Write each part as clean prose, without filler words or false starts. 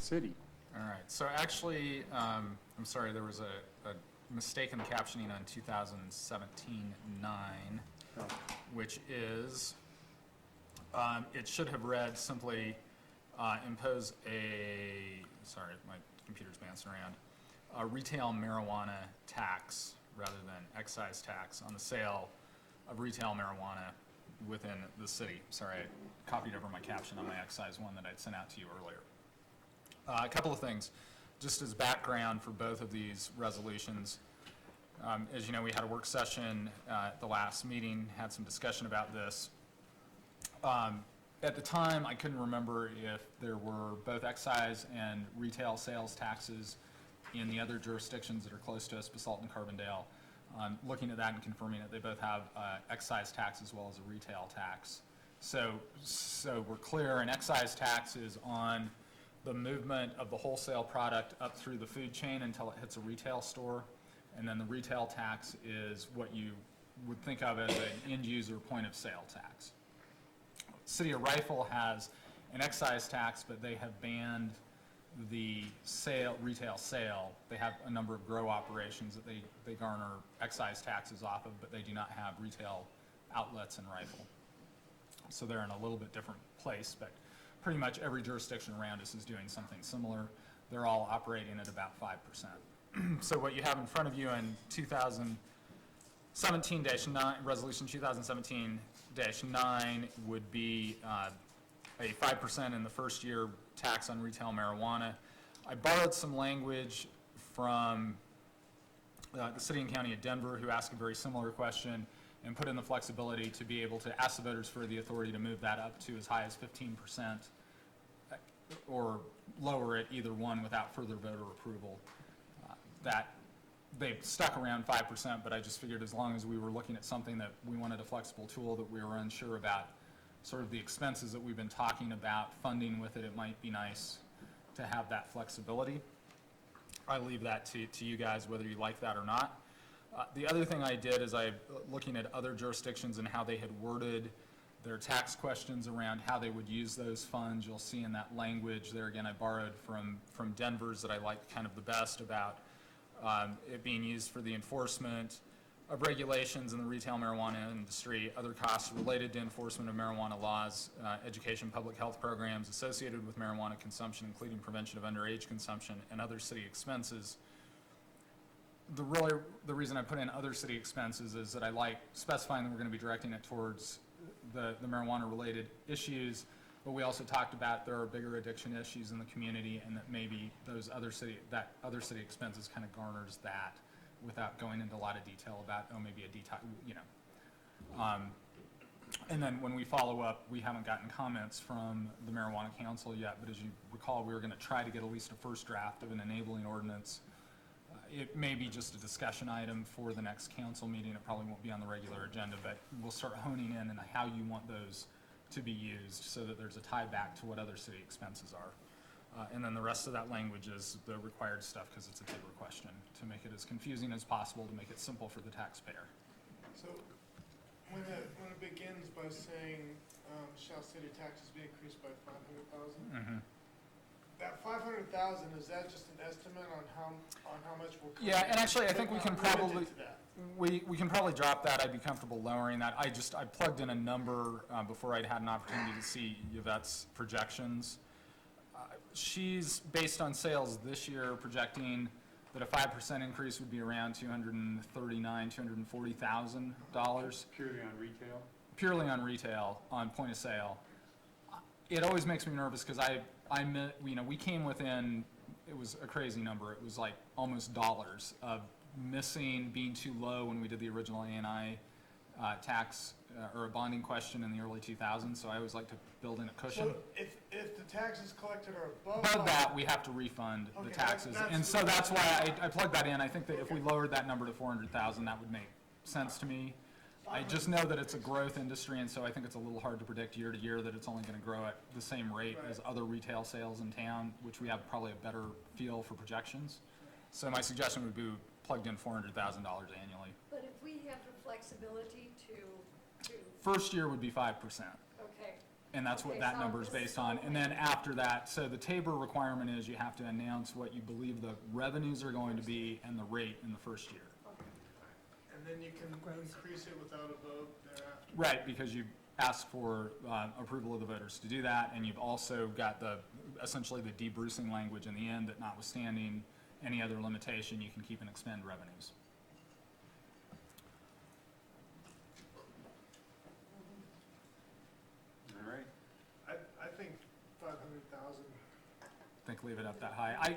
city. All right, so actually, I'm sorry, there was a mistake in the captioning on 2017-9, Oh, which is, it should have read simply, impose sorry, my computer's bouncing around, a retail marijuana tax rather than excise tax on the sale of retail marijuana within the city. Sorry, I copied over my caption on my excise one that I'd sent out to you earlier. A couple of things, just as background for both of these resolutions. As you know, we had a work session at the last meeting, had some discussion about this. At the time, I couldn't remember if there were both excise and retail sales taxes in the other jurisdictions that are close to us, Basalt and Carbondale. Looking at that and confirming that they both have excise tax as well as a retail tax. So we're clear, an excise tax is on the movement of the wholesale product up through the food chain until it hits a retail store. And then the retail tax is what you would think of as an end user point of sale tax. City of Rifle has an excise tax, but they have banned the retail sale. They have a number of grow operations that they garner excise taxes off of, but they do not have retail outlets in Rifle. So they're in a little bit different place, but pretty much every jurisdiction around us is doing something similar. They're all operating at about 5%. So what you have in front of you in 2017-9, resolution 2017-9 would be a 5% in the first year tax on retail marijuana. I borrowed some language from the city and county of Denver, who asked a very similar question, and put in the flexibility to be able to ask the voters for the authority to move that up to as high as 15% or lower it, either one, without further voter approval. That they've stuck around 5%, but I just figured as long as we were looking at something that we wanted a flexible tool that we were unsure about sort of the expenses that we've been talking about funding with it, it might be nice to have that flexibility. I leave that to you guys, whether you like that or not. The other thing I did is looking at other jurisdictions and how they had worded their tax questions around how they would use those funds. You'll see in that language there, again, I borrowed from Denver's that I like kind of the best about it being used for the enforcement of regulations in the retail marijuana industry, other costs related to enforcement of marijuana laws, education, public health programs associated with marijuana consumption, including prevention of underage consumption, and other city expenses. The reason I put in other city expenses is that I like specifying that we're going to be directing it towards the marijuana-related issues, but we also talked about there are bigger addiction issues in the community, and that maybe those other city expenses kind of garners that without going into a lot of detail about, maybe a detox, and then when we follow up, we haven't gotten comments from the Marijuana Council yet, but as you recall, we were going to try to get at least a first draft of an enabling ordinance. It may be just a discussion item for the next council meeting. It probably won't be on the regular agenda, but we'll start honing in on how you want those to be used so that there's a tie back to what other city expenses are. And then the rest of that language is the required stuff because it's a Tabor question, to make it as confusing as possible, to make it simple for the taxpayer. So when it begins by saying, shall city taxes be increased by 500,000? That 500,000, is that just an estimate on how much we'll cover? Yeah, and actually I think we can probably we can probably drop that. I'd be comfortable lowering that. I plugged in a number before I'd had an opportunity to see Yvette's projections. She's, based on sales this year, projecting that a 5% increase would be around $240,000. Purely on retail? Purely on retail, on point of sale. It always makes me nervous because we came within, it was a crazy number. It was like almost dollars of missing, being too low when we did the original A&I tax or a bonding question in the early 2000s. So I always like to build in a cushion. So if the taxes collected are above that, we have to refund the taxes. And so that's why I plugged that in. I think that if we lowered that number to 400,000, that would make sense to me. I just know that it's a growth industry, and so I think it's a little hard to predict year to year that it's only going to grow at the same rate as other retail sales in town, which we have probably a better feel for projections. So my suggestion would be plugged in $400,000 annually. But if we have the flexibility to First year would be 5%. Okay. And that's what Okay, that so number is this is based on. all And then like- after that, so the tabor requirement is you have to announce what you believe the revenues are going to be and the rate in the first year. And then you can increase it without a vote thereafter. Right, because you asked for approval of the voters to do that, and you've also got essentially the debrucing language in the end that notwithstanding any other limitation, you can keep and expend revenues. All right. I think 500,000. I think leave it up that high. I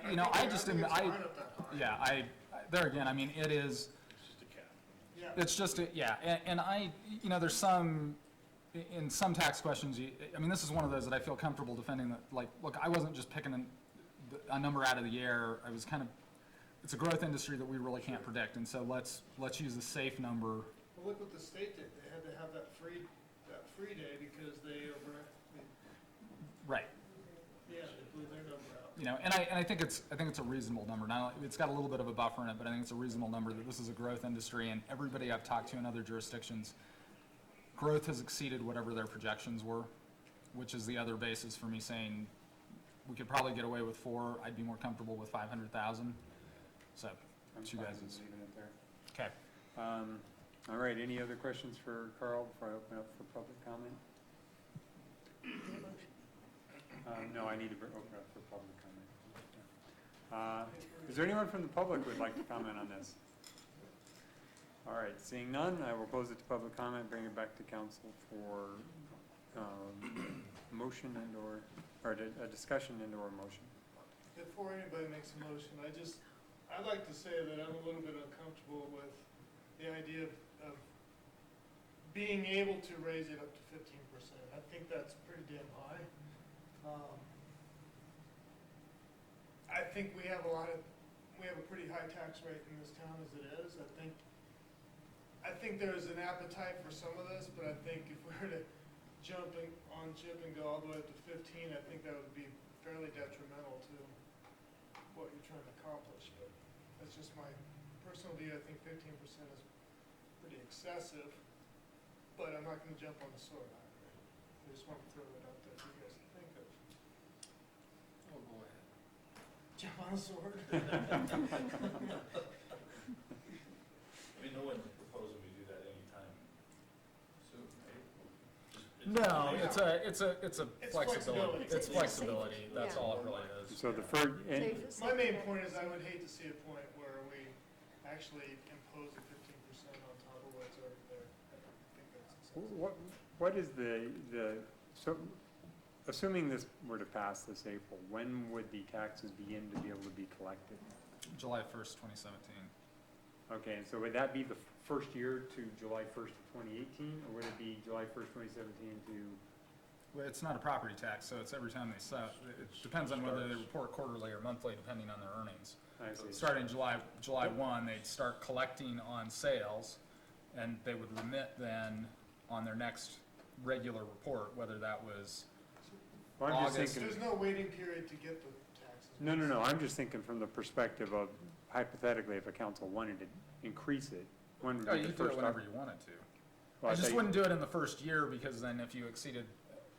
just think didn't, it's fine up that high. yeah, there again, I mean, it is, It's just a cap. Yeah. it's just, yeah, and there's some, in some tax questions, I mean, this is one of those that I feel comfortable defending, that, like, look, I wasn't just picking a number out of the air, I was kind of, it's a growth industry that we really can't predict, and so let's use a safe number. Well, look what the state did. They had to have that free day because Right. they blew their number out. And I think it's a reasonable number. Now, it's got a little bit of a buffer in it, but I think it's a reasonable number that this is a growth industry, and everybody I've talked to in other jurisdictions, growth has exceeded whatever their projections were, which is the other basis for me saying we could probably get away with 4. I'd be more comfortable with 500,000. So, I'm it's you fine guys. with leaving it there. Okay. All right, any other questions for Carl before I open up for public comment? No, I need to open up for public comment. Is there anyone from the public who would like to comment on this? All right, seeing none, I will close it to public comment, bring it back to council for motion or a discussion and/or motion. Before anybody makes a motion, I'd like to say that I'm a little bit uncomfortable with the idea of being able to raise it up to 15%. I think that's pretty damn high. I think we have a pretty high tax rate in this town as it is. I think there's an appetite for some of this, but I think if we were to jump on ship and go all the way up to 15, I think that would be fairly detrimental to what you're trying to accomplish. But that's just my personal view. I think 15% is pretty excessive, but I'm not going to jump on the sword either. I just want to throw it out there for you guys to think of. Oh, go ahead. Jump on the sword. I mean, no one's proposing we do that anytime soon, right? No, it's a It's flexibility. flexibility. It's flexibility. That's Yeah. all it really is. So the first, My main point is I would hate to see a point where we actually impose a 15% on top of what's already there. I think that's excessive. what is so, assuming this were to pass this April, when would the taxes begin to be able to be collected? July 1st, 2017. Okay, and so would that be the first year to July 1st of 2018, or would it be July 1st, 2017 to? Well, it's not a property tax, so it's every time they sell. It depends on whether they report quarterly or monthly, depending on their earnings. I see. Starting July 1, they'd start collecting on sales, and they would remit then on their next regular report, whether that was, Well, I'm just August. thinking, There's no waiting period to get the taxes. no, I'm just thinking from the perspective of hypothetically, if a council wanted to increase it, when would oh, be you the could do it first whenever op- you wanted to. Well, I just thought you- wouldn't do it in the first year, because then if you exceeded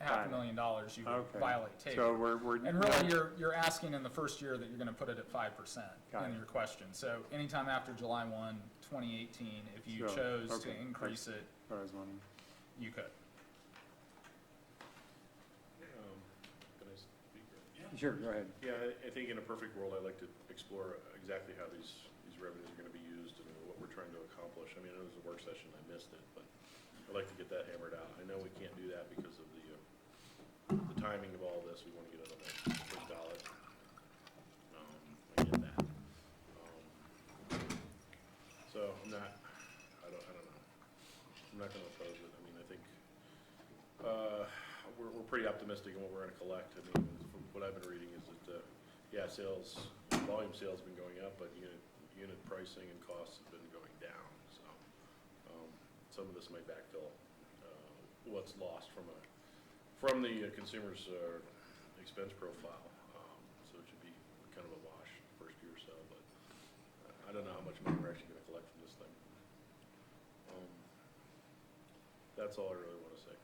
$500,000, you would Okay. violate So tabor. we're. And really, you're asking in the first year that you're gonna put it at 5% Got in it. your question. So anytime after July 1, 2018, if you So, chose to okay. increase it, What I was wondering. you could. Can I speak? Sure, go ahead. Yeah, I think in a perfect world, I'd like to explore exactly how these revenues are gonna be used and what we're trying to accomplish. I mean, it was a work session, I missed it, but I'd like to get that hammered out. I know we can't do that because of the timing of all this. We wanna get it on the first ballot. I get that. So I don't know. I'm not gonna oppose it. I mean, I think, we're pretty optimistic in what we're gonna collect. I mean, from what I've been reading is that, volume sales have been going up, but unit pricing and costs have been going down, so, some of this might backfill, what's lost from the consumer's, expense profile. So it should be kind of a wash the first year or so, but I don't know how much money we're actually gonna collect from this thing. That's all I really wanna say.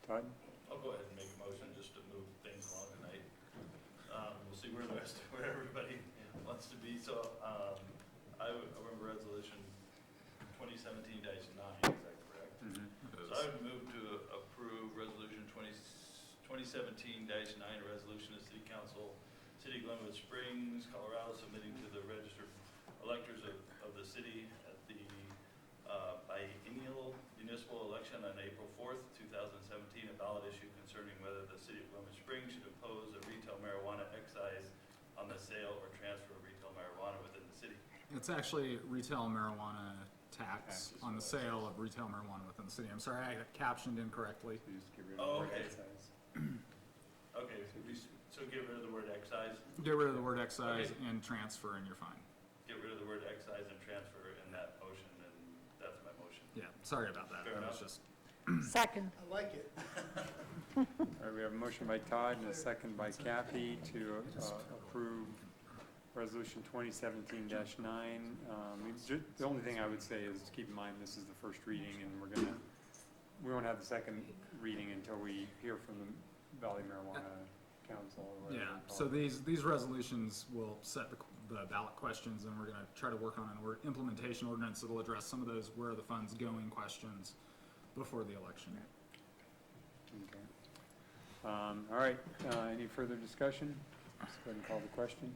Todd? I'll go ahead and make a motion just to move things along tonight. We'll see where the rest, where everybody wants to be. So, I remember resolution 2017-9, is that correct? Mm-hmm. So I would move to approve resolution 2017-9, a resolution of City Council, City of Glenwood Springs, Colorado, submitting to the registered electors of the city at the biennial municipal election on April 4th, 2017, a ballot issue concerning whether the City of Glenwood Springs should impose a retail marijuana excise on the sale or transfer of retail marijuana within the city. It's actually retail marijuana tax Tax is on the what it sale of retail marijuana within the city. I'm sorry, I got captioned incorrectly. So you just get rid Oh, of the word okay. excise. Okay, so get rid of the word excise, Get rid of the word excise Okay. and transfer and you're fine. get rid of the word excise and transfer in that motion, and that's my motion. Yeah, sorry about that. Fair That was enough. just, Second. I like it. All right, we have a motion by Todd and a second by Kathy to approve resolution 2017-9. The only thing I would say is to keep in mind, this is the first reading, and we won't have the second reading until we hear from the Valley Marijuana Council or whatever. yeah. you call So it. these resolutions will set the ballot questions and we're gonna try to work on an implementation ordinance that'll address some of those where are the funds going questions before the election. Okay. All right, any further discussion? Let's go ahead and call the question.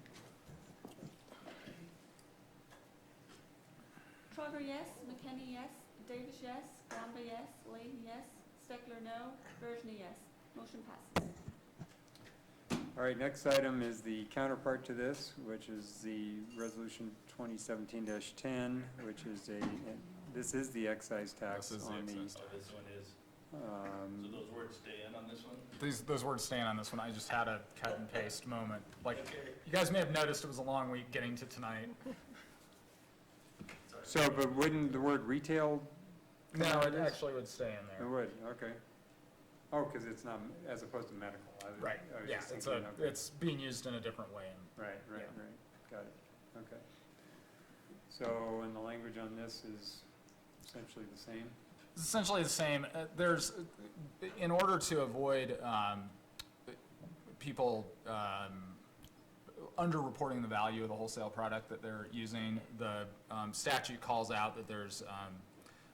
Trotter, yes. McKinney, yes. Davis, yes. Gamba, yes. Leahy, yes. Steckler, no. Bergeny, yes. Motion passes. All right, next item is the counterpart to this, which is the resolution 2017-10, which is this is the excise tax This is the on the, excise Oh, this one is, so those words stay in on this one? Those words stand on this one. I just had a cut and paste moment. Like, Okay. you guys may have noticed it was a long week getting to tonight. Sorry. so, but wouldn't the word retail? come No, out it of this? actually would stay in It there. would, okay. Oh, because it's not, as opposed to medical. Right, I was yeah, just it's thinking, okay. it's being used in a different way. Right, right, yeah. right, got it, okay. So, and the language on this is essentially the same? It's essentially the same. In order to avoid people underreporting the value of the wholesale product that they're using, the statute calls out that there's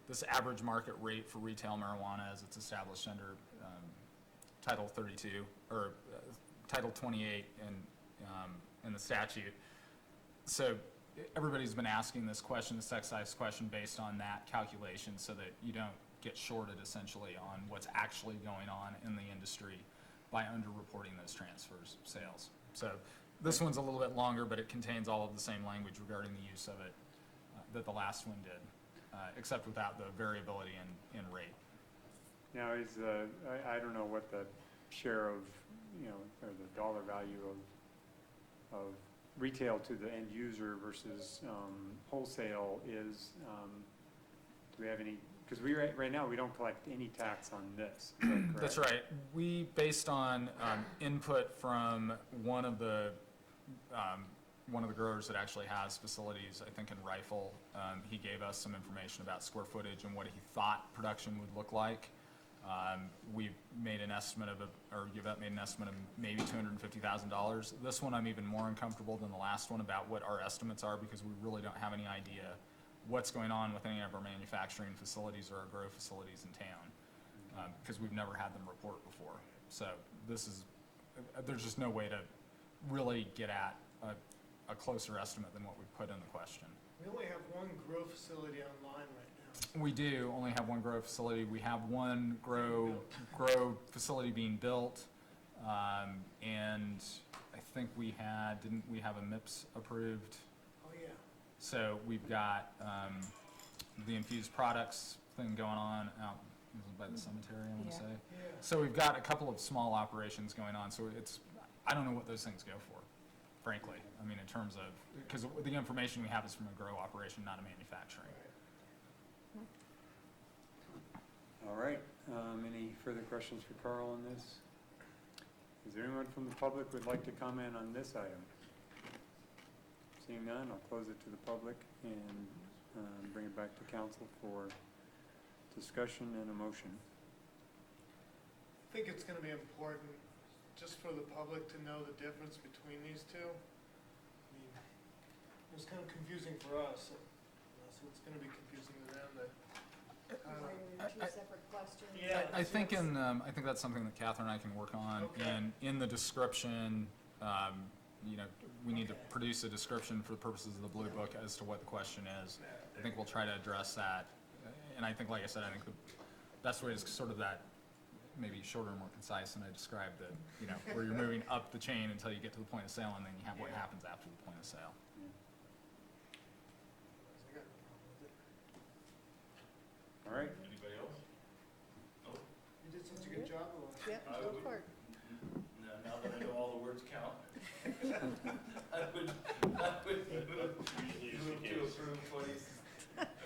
this average market rate for retail marijuana as it's established under Title 32, or Title 28 in the statute. So everybody's been asking this question, this excise question, based on that calculation so that you don't get shorted essentially on what's actually going on in the industry by underreporting those transfers, sales. So this one's a little bit longer, but it contains all of the same language regarding the use of it that the last one did, except without the variability in rate. Now, I don't know what the share of, or the dollar value of retail to the end user versus wholesale is. Do we have any, because right now, we don't collect any tax on this, is that correct? That's right. We, based on input from one of the growers that actually has facilities, I think in Rifle, he gave us some information about square footage and what he thought production would look like. We made an estimate Yvette made an estimate of maybe $250,000. This one I'm even more uncomfortable than the last one about what our estimates are because we really don't have any idea what's going on with any of our manufacturing facilities or our grow facilities in town because we've never had them report before. So there's just no way to really get at a closer estimate than what we put in the question. We only have one grow facility online right now. We do only have one grow facility. We have one grow facility being built, and I think didn't we have a MIPS approved? Oh, yeah. So we've got the infused products thing going on out by the cemetery, I want to Yeah. say. Yeah. So we've got a couple of small operations going on. So I don't know what those things go for, frankly. I mean, in terms of, because the information we have is from a grow operation, not a manufacturing. All right, any further questions for Carl on this? Is there anyone from the public who would like to comment on this item? Seeing none, I'll close it to the public and bring it back to council for discussion and a motion. think it's gonna be important, just for the public to know the difference between these two. I mean, it was kind of confusing for us, so it's gonna be confusing to them, that, Why are there two separate questions? Yeah. I think I think that's something that Catherine and I can work on, Okay. and in the description, you know, we need to Okay. produce a description for the purposes of the Blue Book as to what the question is. I think we'll try to address that, and I think, like I said, I think the best way is sort of that, maybe shorter and more concise than I described, that, you know, where you're moving up the chain until you get to the point of sale, and then you have what Yeah. happens after the point of sale. I got no problem with it. All right, Anybody else? Nope. You did such a good job, Alon. Yep, I go would- for it. Now that I know all the words count, I would move to approve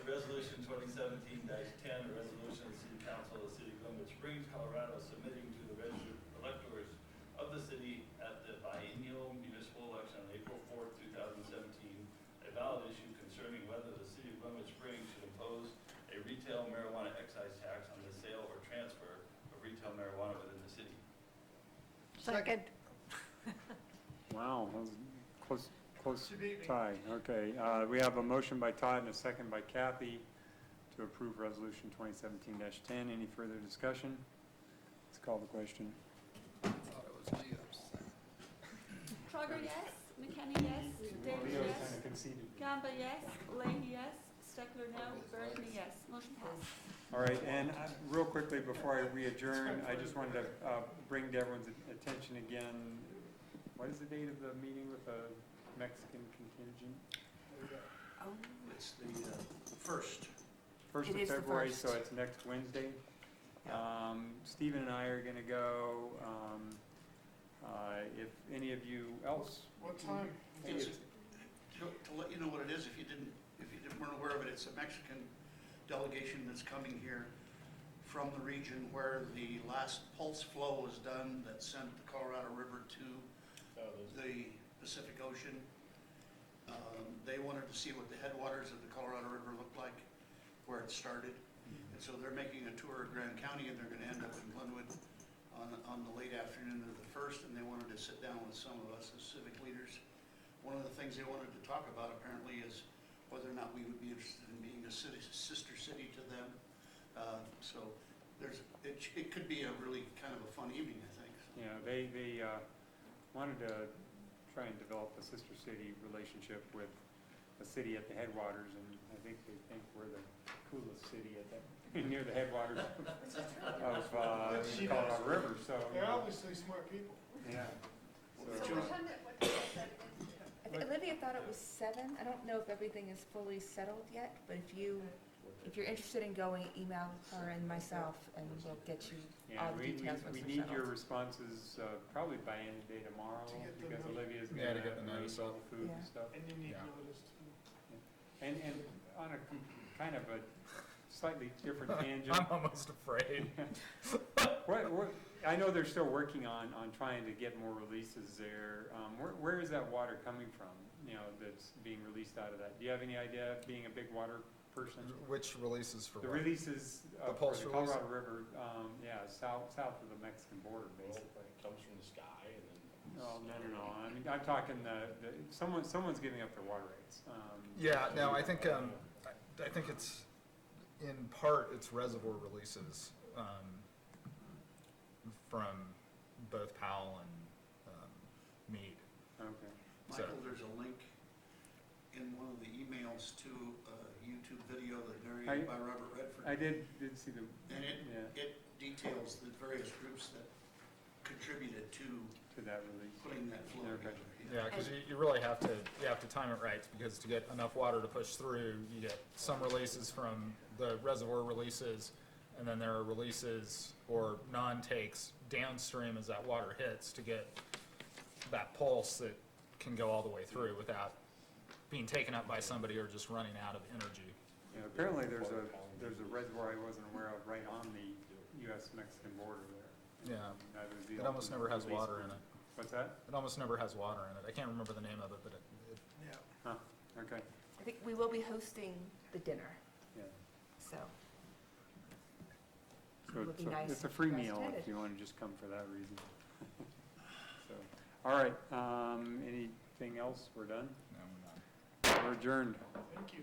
resolution 2017-10, a resolution of the City Council of the City of Glenwood Springs, Colorado, submitting to the registered electors of the city at the biennial municipal election on April 4th, 2017, a ballot issue concerning whether the City of Glenwood Springs should impose a retail marijuana excise tax on the sale or transfer of retail marijuana within the city. Second. wow, that was close She beat me. tie. Okay, we have a motion by Todd and a second by Kathy to approve resolution 2017-10. Any further discussion? Let's call the question. Trogger, yes. McKenna, yes. Davis, Leo yes. kind of conceded. Gamba, yes. Leahy, yes. Steckler, no. Bergen, yes. Motion passed. All right, and real quickly, before I re-adjourn, I just wanted to bring to everyone's attention again, what is the date of the meeting with the Mexican contingent? It's the first. First It of is the February, first. so it's next Wednesday. Stephen and I are gonna go. If any of you else. What time? Hey, It's, it's- to let you know what it is, if you weren't aware of it, it's a Mexican delegation that's coming here from the region where the last pulse flow was done that sent the Colorado River to the Pacific Ocean. They wanted to see what the headwaters of the Colorado River looked like, where it started. And so they're making a tour of Grand County, and they're gonna end up in Glenwood on the late afternoon of the first, and they wanted to sit down with some of us as civic leaders. One of the things they wanted to talk about apparently is whether or not we would be interested in being a city, sister city to them. So it could be a really kind of a fun evening, I think. So. Yeah, they wanted to try and develop a sister city relationship with a city at the headwaters, and I think they think we're the coolest city at that, near the headwaters of the Colorado River, so. They're obviously smart people. Yeah. So what time is it? I think Olivia thought it was 7. I don't know if everything is fully settled yet, but if you're interested in going, email her and myself, and we'll get you Yeah, all the details once we they're need your settled. responses probably by end of day tomorrow, To get the because note. Olivia's Yeah, to gonna get the arrange notice all up. the food and Yeah. stuff. And you need Yeah. notice too. And on a kind of a slightly different tangent. I'm almost afraid. What, I know they're still working on trying to get more releases there. Where is that water coming from, you know, that's being released out of that? Do you have any idea, being a big water person? Which releases for The what? releases The for pulse the release? Colorado River, yeah, south of the Mexican border, Well, basically. it comes from the sky and then. Oh, no, I mean, I'm talking someone's giving up their water rights. Yeah, no, I think it's, in part, it's reservoir releases, from both Powell and, Meade. Okay. So- Michael, there's a link in one of the emails to a YouTube video that narrated by Robert Redford. I did see the, And yeah, it details the various groups that contributed to to that release. putting that flow Okay. together. Yeah, because you really have to time it right, because to get enough water to push through, you get some releases from the reservoir releases, and then there are releases or non-takes downstream as that water hits to get that pulse that can go all the way through without being taken up by somebody or just running out of energy. Yeah, apparently there's a reservoir I wasn't aware of right on the US-Mexican border there. Yeah. That was the It almost never has release. water in it. What's that? It almost never has water in it. I can't remember the name of it, but Yeah. Okay, I think we will be hosting the dinner, yeah. so. So looking nice. it's a free and meal breast-headed. if you want to just come for that reason. So, all right, anything else? We're done? No, we're not. We're adjourned. Thank you.